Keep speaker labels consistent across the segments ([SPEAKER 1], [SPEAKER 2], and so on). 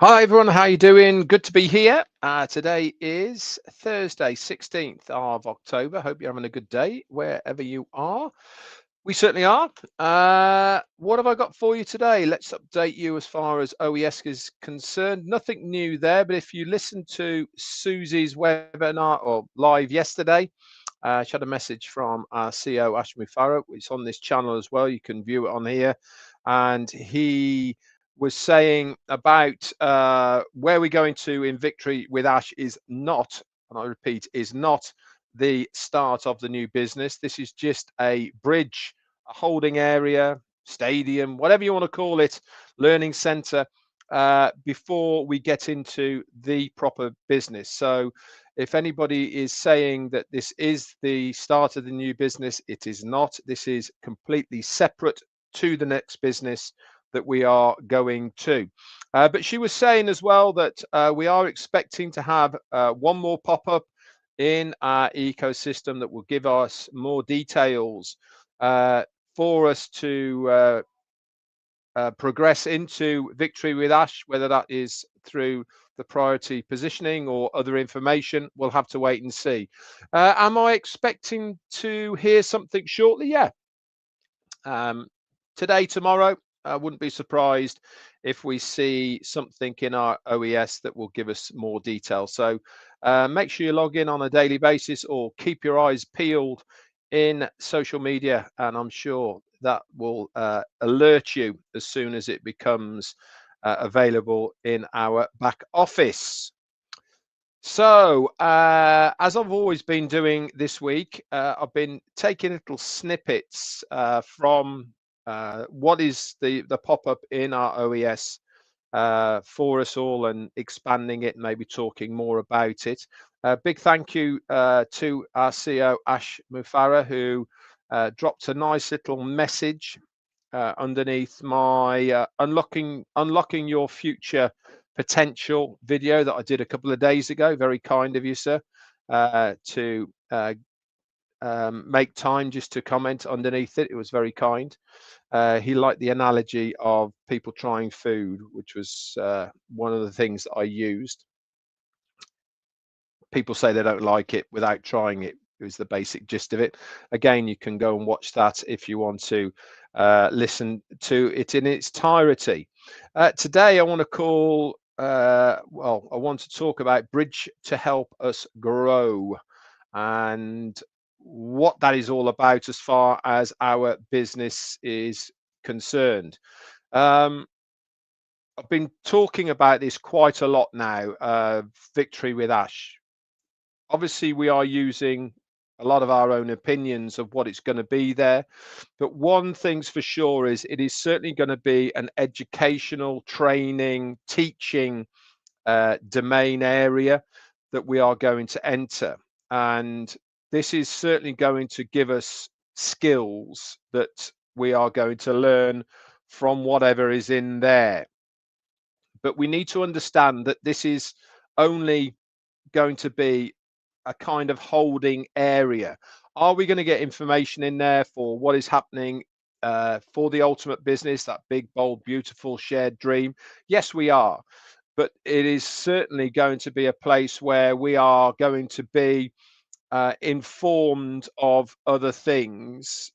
[SPEAKER 1] Hi everyone, how you doing? Good to be here. Today is Thursday, 16th of October. Hope you're having a good day wherever you are. We certainly are. What have I got for you today? Let's update you as far as OES is concerned. Nothing new there, but if you listen to Susie's webinar or live yesterday, she had a message from our CEO, Ash Mufarah. It's on this channel as well. You can view it on here. And he was saying about where we're going to in victory with Ash is not, and I repeat, is not the start of the new business. This is just a bridge, a holding area, stadium, whatever you want to call it, learning center, before we get into the proper business. So if anybody is saying that this is the start of the new business, it is not. This is completely separate to the next business that we are going to. But she was saying as well that we are expecting to have one more pop-up in our ecosystem that will give us more details for us to progress into victory with Ash, whether that is through the priority positioning or other information. We'll have to wait and see. Am I expecting to hear something shortly? Yeah. Today, tomorrow, I wouldn't be surprised if we see something in our OES that will give us more detail. So make sure you log in on a daily basis or keep your eyes peeled in social media, and I'm sure that will alert you as soon as it becomes available in our back office. So, as I've always been doing this week, I've been taking little snippets from what is the pop-up in our OES for us all and expanding it, maybe talking more about it. Big thank you to our CEO, Ash Mufarah, who dropped a nice little message underneath my unlocking your future potential video that I did a couple of days ago. Very kind of you, sir, to make time just to comment underneath it. It was very kind. He liked the analogy of people trying food, which was one of the things that I used. People say they don't like it without trying it. It was the basic gist of it. Again, you can go and watch that if you want to listen to it in its entirety. Today, I want to I want to talk about Bridge to Help Us Grow and what that is all about as far as our business is concerned. Um, I've been talking about this quite a lot now, Victory with Ash. Obviously, we are using a lot of our own opinions of what it's going to be there. But one thing's for sure is it is certainly going to be an educational, training, teaching domain area that we are going to enter. And this is certainly going to give us skills that we are going to learn from whatever is in there. But we need to understand that this is only going to be a kind of holding area. Are we going to get information in there for what is happening for the ultimate business, that big, bold, beautiful shared dream? Yes, we are. But it is certainly going to be a place where we are going to be informed of other things,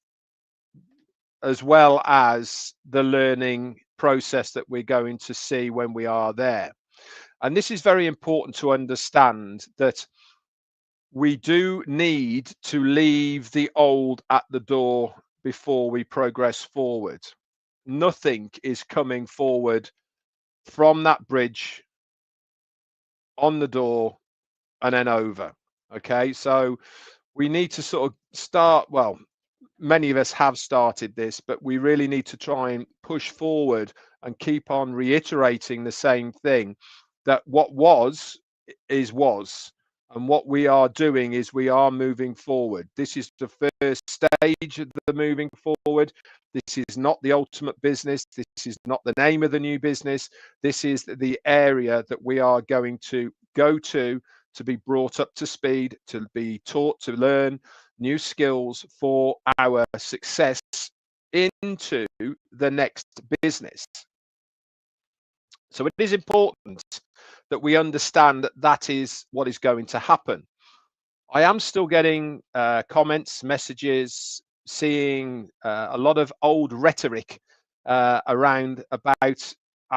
[SPEAKER 1] as well as the learning process that we're going to see when we are there. And this is very important to understand, that we do need to leave the old at the door before we progress forward. Nothing is coming forward from that bridge on the door and then over. Okay, so we need to sort of start, well, many of us have started this, but we really need to try and push forward and keep on reiterating the same thing, that what was is was, and what we are doing is we are moving forward. This is the first stage of the moving forward. This is not the ultimate business. This is not the name of the new business. This is the area that we are going to go to be brought up to speed, to be taught, to learn new skills for our success into the next business. So it is important that we understand that that is what is going to happen. I am still getting comments, messages, seeing a lot of old rhetoric around about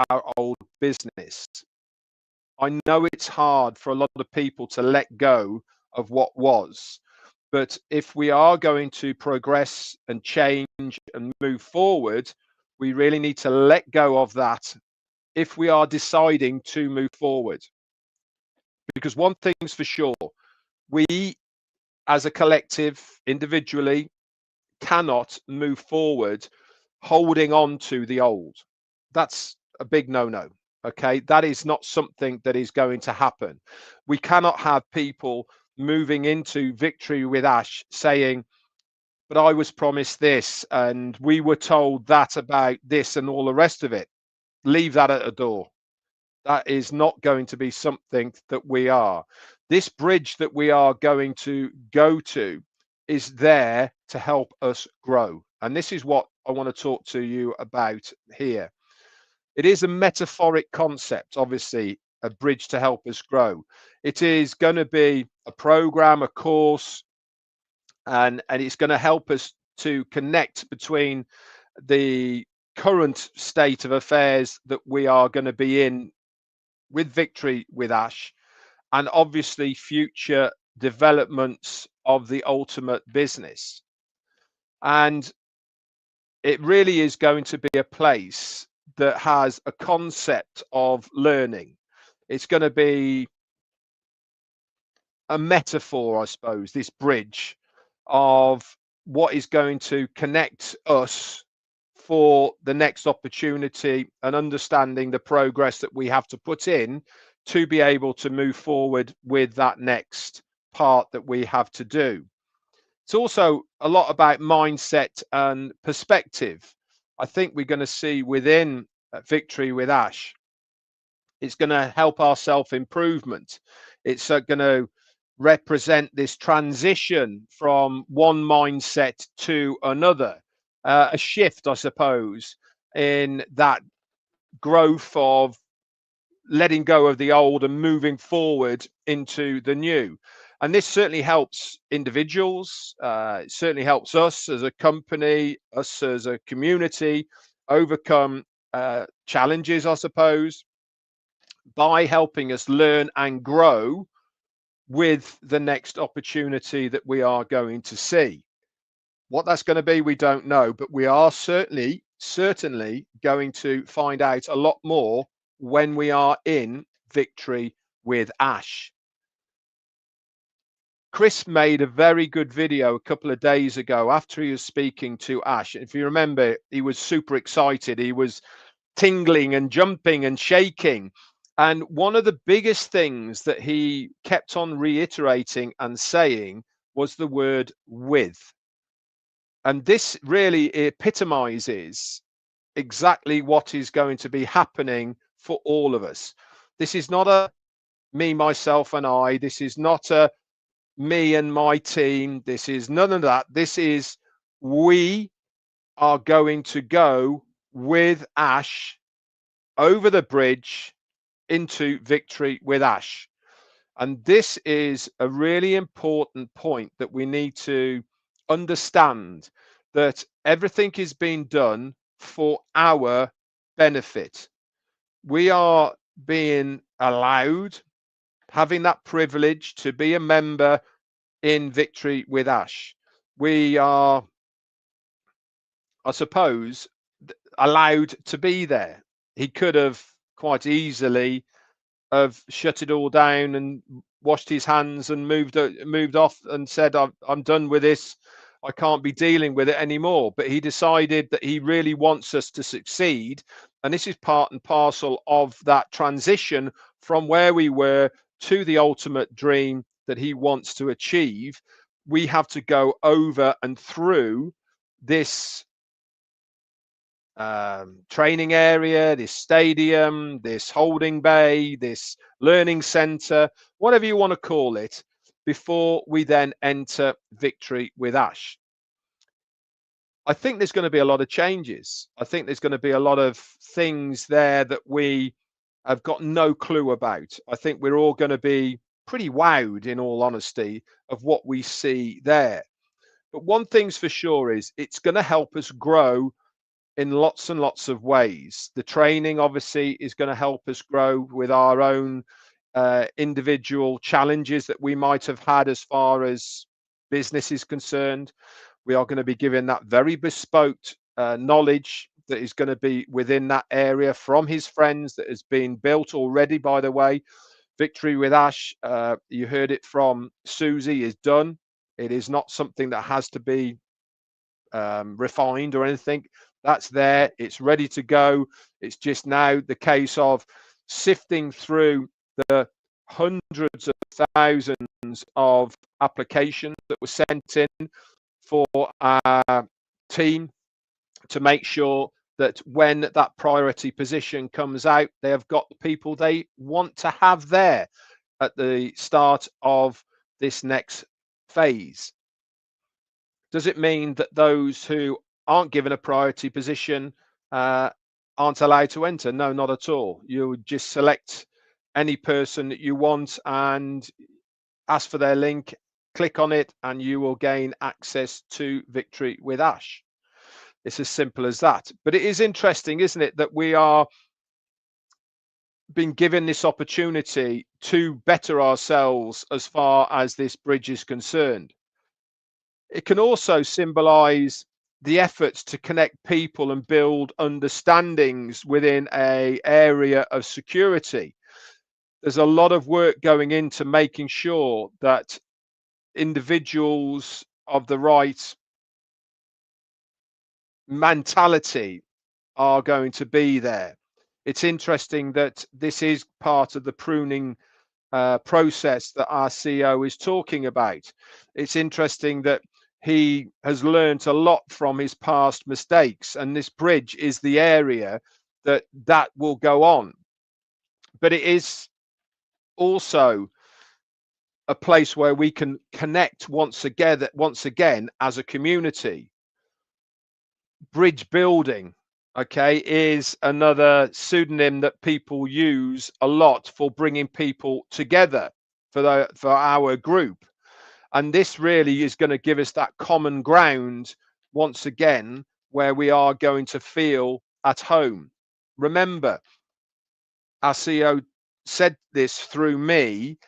[SPEAKER 1] our old business. I know it's hard for a lot of people to let go of what was, but if we are going to progress and change and move forward, we really need to let go of that if we are deciding to move forward. Because one thing's for sure, we as a collective, individually, cannot move forward holding on to the old. That's a big no-no. Okay, that is not something that is going to happen. We cannot have people moving into Victory with Ash saying, but I was promised this and we were told that about this and all the rest of it. Leave that at the door. That is not going to be something that we are. This bridge that we are going to go to is there to help us grow. And this is what I want to talk to you about here. It is a metaphoric concept, obviously, a bridge to help us grow. It is going to be a program, a course, and it's going to help us to connect between the current state of affairs that we are going to be in with Victory with Ash, and obviously future developments of the ultimate business. And it really is going to be a place that has a concept of learning. It's going to be a metaphor, I suppose, this bridge of what is going to connect us for the next opportunity and understanding the progress that we have to put in to be able to move forward with that next part that we have to do. It's also a lot about mindset and perspective. I think we're going to see within Victory with Ash, it's going to help our self improvement. It's going to represent this transition from one mindset to another, a shift, I suppose, in that growth of letting go of the old and moving forward into the new. And this certainly helps individuals, it certainly helps us as a company, us as a community overcome challenges, I suppose, by helping us learn and grow with the next opportunity that we are going to see. What that's going to be, we don't know, but we are certainly going to find out a lot more when we are in Victory with Ash. Chris made a very good video a couple of days ago after he was speaking to Ash. If you remember, he was super excited. He was tingling and jumping and shaking. And one of the biggest things that he kept on reiterating and saying was the word with. And this really epitomizes exactly what is going to be happening for all of us. This is not a me, myself, and I. This is not a me and my team. This is none of that. This is we are going to go with Ash over the bridge into Victory with Ash. And this is a really important point that we need to understand, that everything is being done for our benefit. We are being allowed, having that privilege to be a member in Victory with Ash. We are, I suppose, allowed to be there. He could have quite easily have shut it all down and washed his hands and moved off and said, I'm done with this. I can't be dealing with it anymore. But he decided that he really wants us to succeed. And this is part and parcel of that transition from where we were to the ultimate dream that he wants to achieve. We have to go over and through this training area, this stadium, this holding bay, this learning center, whatever you want to call it, before we then enter Victory with Ash. I think there's going to be a lot of changes. I think there's going to be a lot of things there that we have got no clue about. I think we're all going to be pretty wowed, in all honesty, of what we see there. But one thing's for sure is it's going to help us grow in lots and lots of ways. The training obviously is going to help us grow with our own individual challenges that we might have had as far as business is concerned. We are going to be given that very bespoke knowledge that is going to be within that area from his friends that has been built already, by the way. Victory with Ash, you heard it from Susie, is done. It is not something that has to be refined or anything. That's there. It's ready to go. It's just now the case of sifting through the hundreds of thousands of applications that were sent in for our team to make sure that when that priority position comes out, they have got the people they want to have there at the start of this next phase. Does it mean that those who aren't given a priority position aren't allowed to enter? No, not at all. You would just select any person that you want and ask for their link, click on it, and you will gain access to Victory with Ash. It's as simple as that. But it is interesting, isn't it, that we are being given this opportunity to better ourselves as far as this bridge is concerned. It can also symbolize the efforts to connect people and build understandings within a area of security. There's a lot of work going into making sure that individuals of the right mentality are going to be there. It's interesting that this is part of the pruning process that our CEO is talking about. It's interesting that he has learned a lot from his past mistakes, and this bridge is the area that will go on. But it is also a place where we can connect once again as a community. Bridge building, okay, is another pseudonym that people use a lot for bringing people together for our group. And this really is going to give us that common ground once again where we are going to feel at home. Remember, our CEO said this through me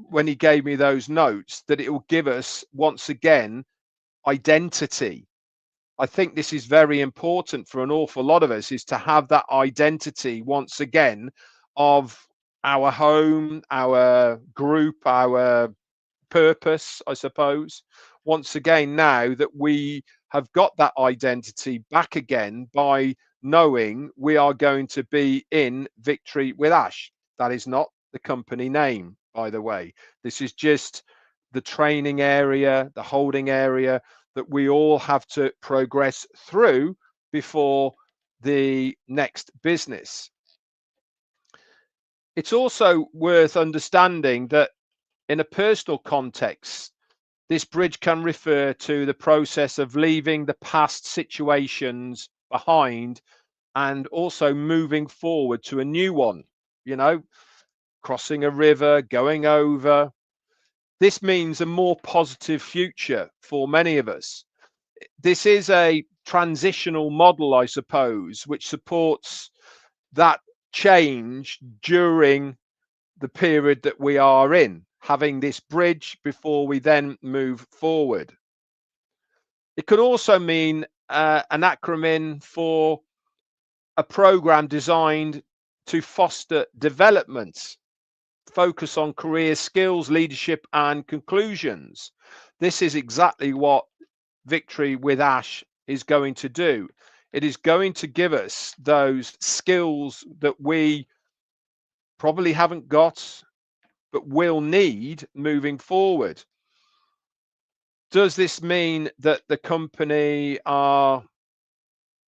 [SPEAKER 1] when he gave me those notes, that it will give us once again identity. I think this is very important for an awful lot of us, is to have that identity once again of our home, our group, our purpose, I suppose. Once again, now that we have got that identity back again by knowing we are going to be in Victory with Ash. That is not the company name, by the way. This is just the training area, the holding area that we all have to progress through before the next business. It's also worth understanding that in a personal context, this bridge can refer to the process of leaving the past situations behind and also moving forward to a new one, you know, crossing a river, going over. This means a more positive future for many of us. This is a transitional model, I suppose, which supports that change during the period that we are in, having this bridge before we then move forward. It could also mean an acronym for a program designed to foster development, focus on career skills, leadership, and conclusions. This is exactly what Victory with Ash is going to do. It is going to give us those skills that we probably haven't got, but will need moving forward. Does this mean that the company are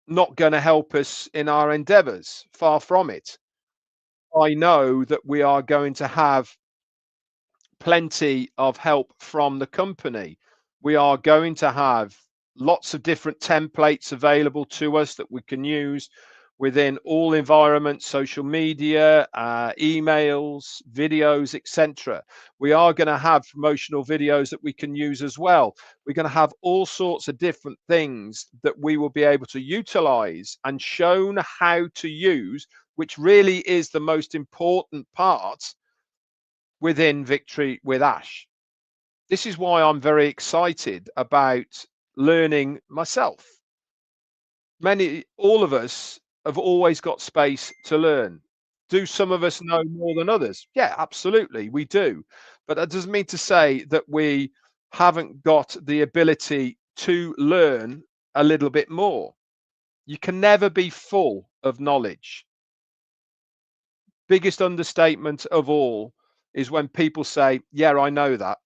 [SPEAKER 1] not going to help us in our endeavors? Far from it. I know that we are going to have plenty of help from the company. We are going to have lots of different templates available to us that we can use. within all environments, social media, emails, videos, etc. We are going to have promotional videos that we can use as well. We're going to have all sorts of different things that we will be able to utilize and shown how to use, which really is the most important part within Victory with Ash. This is why I'm very excited about learning myself. All of us have always got space to learn. Do some of us know more than others? Yeah, absolutely, we do. But that doesn't mean to say that we haven't got the ability to learn a little bit more. You can never be full of knowledge. Biggest understatement of all is when people say, yeah, I know that.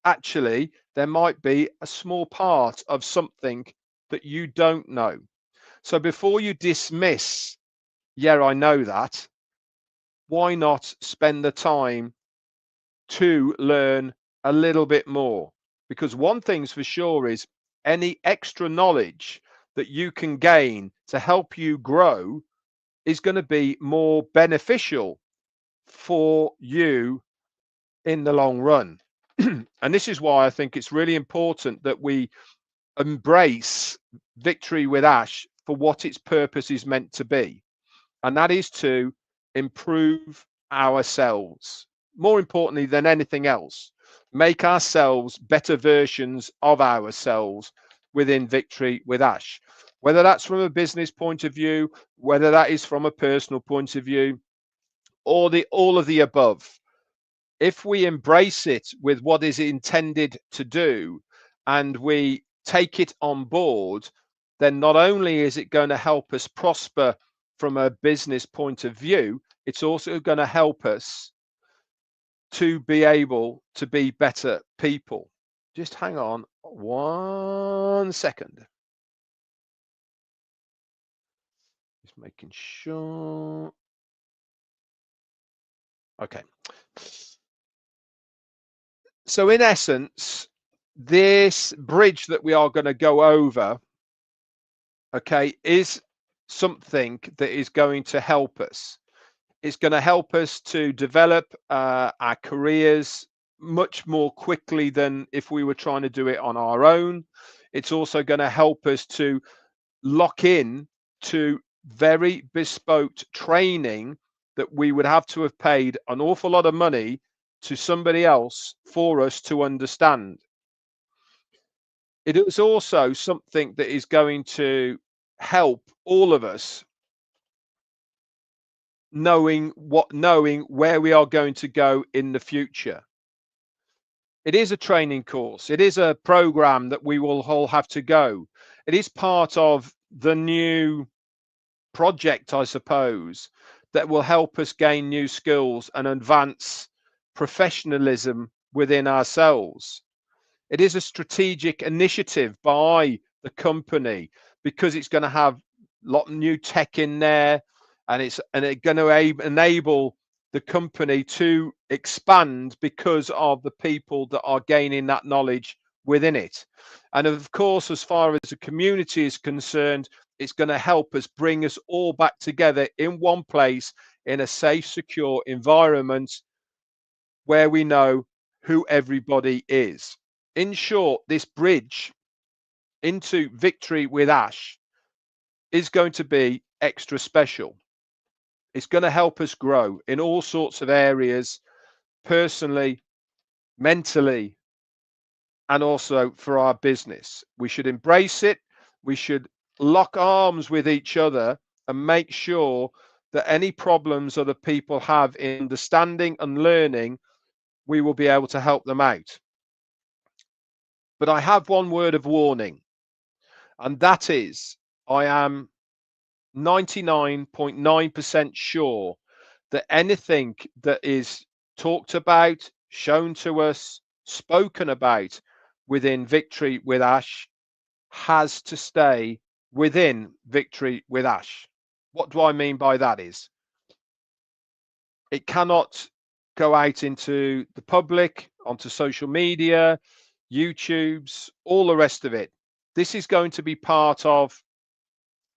[SPEAKER 1] Actually, there might be a small part of something that you don't know. So before you dismiss, yeah, I know that, why not spend the time to learn a little bit more? Because one thing's for sure is any extra knowledge that you can gain to help you grow is going to be more beneficial for you in the long run. And this is why I think it's really important that we embrace Victory with Ash for what its purpose is meant to be. And that is to improve ourselves. More importantly than anything else, make ourselves better versions of ourselves within Victory with Ash. Whether that's from a business point of view, whether that is from a personal point of view, or all of the above. If we embrace it with what is intended to do and we take it on board, then not only is it going to help us prosper from a business point of view, it's also going to help us to be able to be better people. Just hang on 1 second. Just making sure. Okay. So in essence, this bridge that we are going to go over, okay, is something that is going to help us. It's going to help us to develop our careers much more quickly than if we were trying to do it on our own. It's also going to help us to lock in to very bespoke training that we would have to have paid an awful lot of money to somebody else for us to understand. It is also something that is going to help all of us knowing where we are going to go in the future. It is a training course. It is a program that we will all have to go. It is part of the new project, I suppose, that will help us gain new skills and advance professionalism within ourselves. It is a strategic initiative by the company because it's going to have a lot of new tech in there, and it's going to enable the company to expand because of the people that are gaining that knowledge within it. And of course, as far as the community is concerned, it's going to help us bring us all back together in one place in a safe, secure environment where we know who everybody is. In short, this bridge into Victory with Ash is going to be extra special. It's going to help us grow in all sorts of areas, personally, mentally, and also for our business. We should embrace it. We should lock arms with each other and make sure that any problems other people have in understanding and learning, we will be able to help them out. But I have one word of warning, and that is I am 99.9% sure that anything that is talked about, shown to us, spoken about within Victory with Ash has to stay within Victory with Ash. What do I mean by that is it cannot go out into the public, onto social media, YouTube's, all the rest of it. This is going to be part of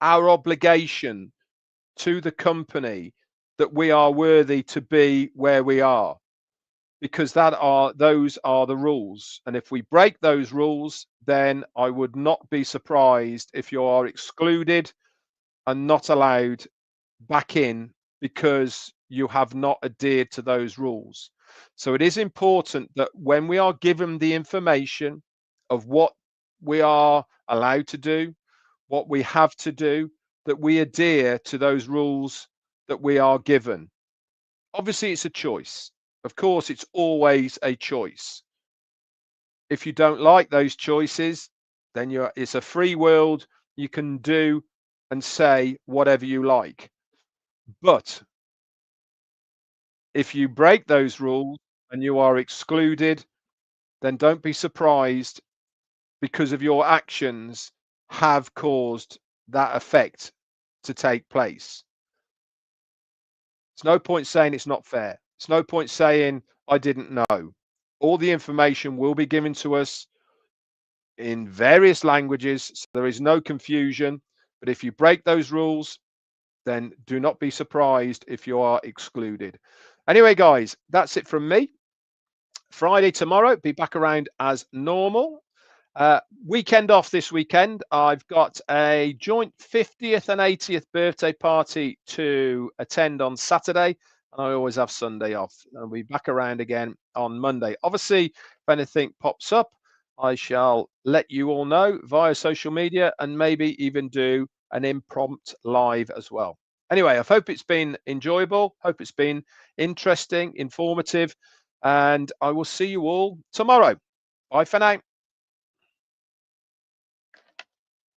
[SPEAKER 1] our obligation to the company that we are worthy to be where we are, because those are the rules. And if we break those rules, then I would not be surprised if you are excluded and not allowed back in because you have not adhered to those rules. So it is important that when we are given the information of what we are allowed to do, what we have to do, that we adhere to those rules that we are given. Obviously, it's a choice. Of course, it's always a choice. If you don't like those choices, then it's a free world. You can do and say whatever you like. But if you break those rules and you are excluded, then don't be surprised because of your actions have caused that effect to take place. It's no point saying it's not fair. It's no point saying I didn't know. All the information will be given to us in various languages, so there is no confusion. But if you break those rules, then do not be surprised if you are excluded. Anyway, guys, that's it from me. Friday tomorrow, be back around as normal. Weekend off this weekend. I've got a joint 50th and 80th birthday party to attend on Saturday, and I always have Sunday off. I'll be back around again on Monday. Obviously, if anything pops up, I shall let you all know via social media and maybe even do an impromptu live as well. Anyway, I hope it's been enjoyable. Hope it's been interesting, informative, and I will see you all tomorrow. Bye for now.